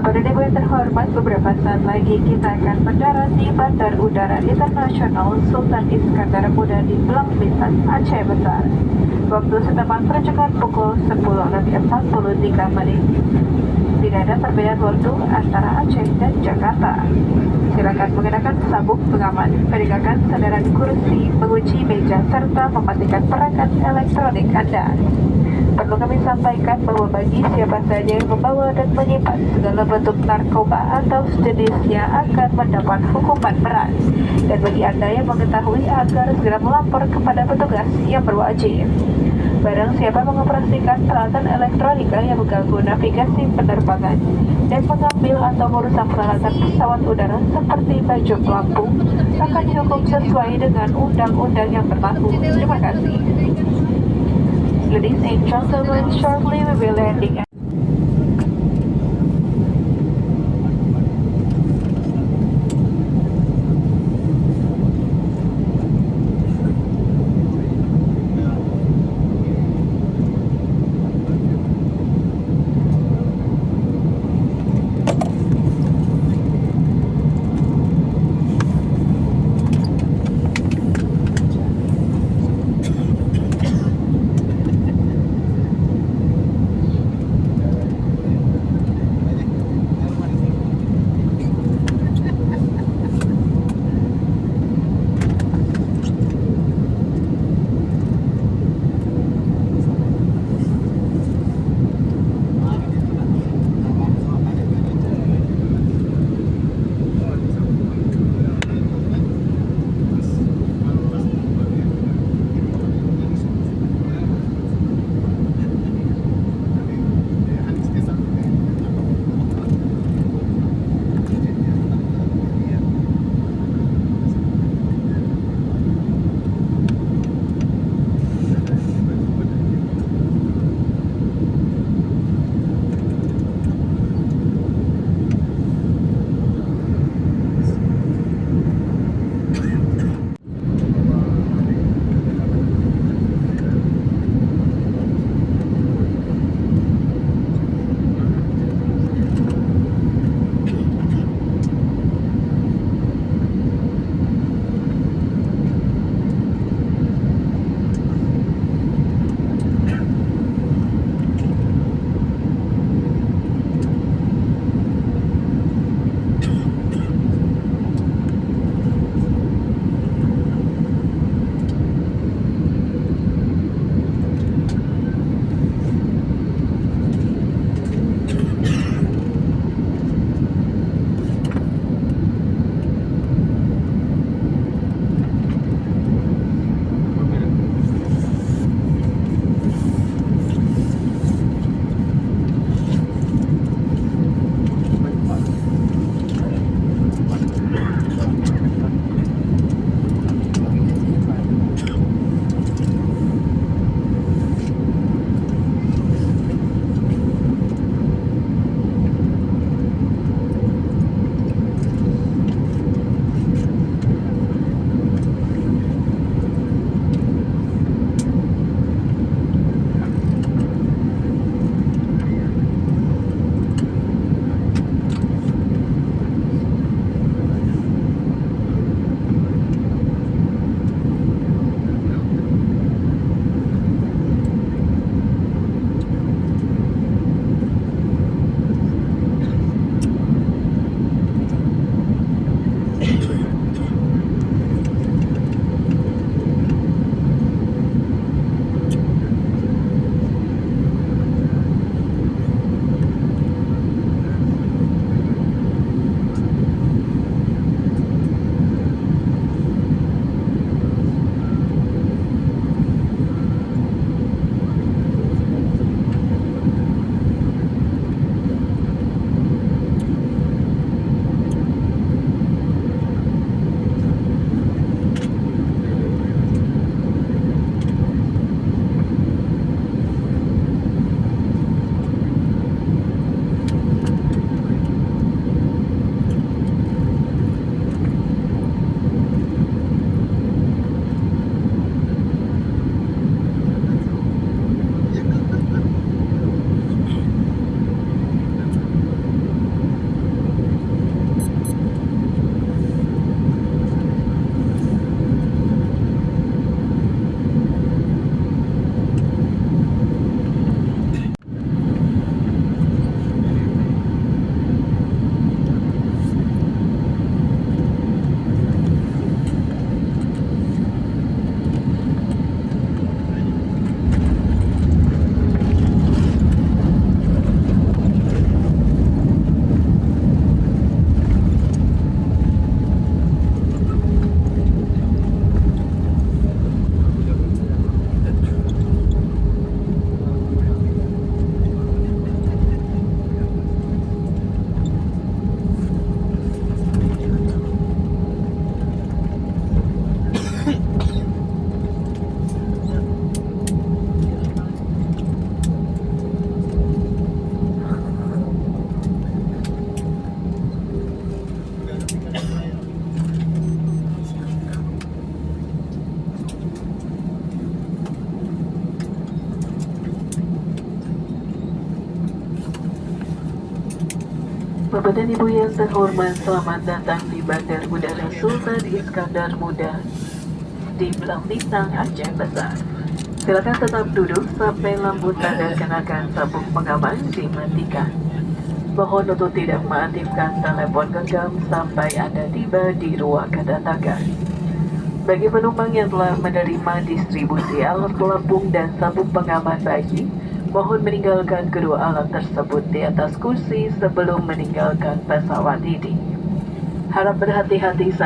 Pada debu yang terhormat, beberapa saat lagi kita akan mendarat di Bandar Udara Internasional Sultan Iskandar Muda di Belang Bintan, Aceh Besar. Waktu setempat perjalanan pukul 10.40 Tidak ada perbedaan waktu antara Aceh dan Jakarta. Silakan mengenakan sabuk pengaman, pegangan sandaran kursi, mengunci meja, serta mematikan perangkat elektronik Anda. Perlu kami sampaikan bahwa bagi siapa saja yang membawa dan menyimpan segala bentuk narkoba atau sejenisnya akan mendapat hukuman berat. Dan bagi Anda yang mengetahui agar segera melapor kepada petugas yang berwajib. Barang siapa mengoperasikan peralatan elektronika yang mengganggu navigasi penerbangan dan mengambil atau merusak peralatan pesawat udara seperti baju pelampung akan dihukum sesuai dengan undang-undang yang berlaku. Terima kasih. Ladies and gentlemen, shortly we will landing. Bapak dan Ibu yang terhormat, selamat datang di Bandar Udara Sultan Iskandar Muda di Belang Bintang, Aceh Besar. Silakan tetap duduk sampai lampu tanda kenakan sabuk pengaman dimatikan. Mohon untuk tidak mengaktifkan telepon genggam sampai Anda tiba di ruang kedatangan. Bagi penumpang yang telah menerima distribusi alat pelampung dan sabuk pengaman bayi, mohon meninggalkan kedua alat tersebut di atas kursi sebelum meninggalkan pesawat ini. Harap berhati-hati saat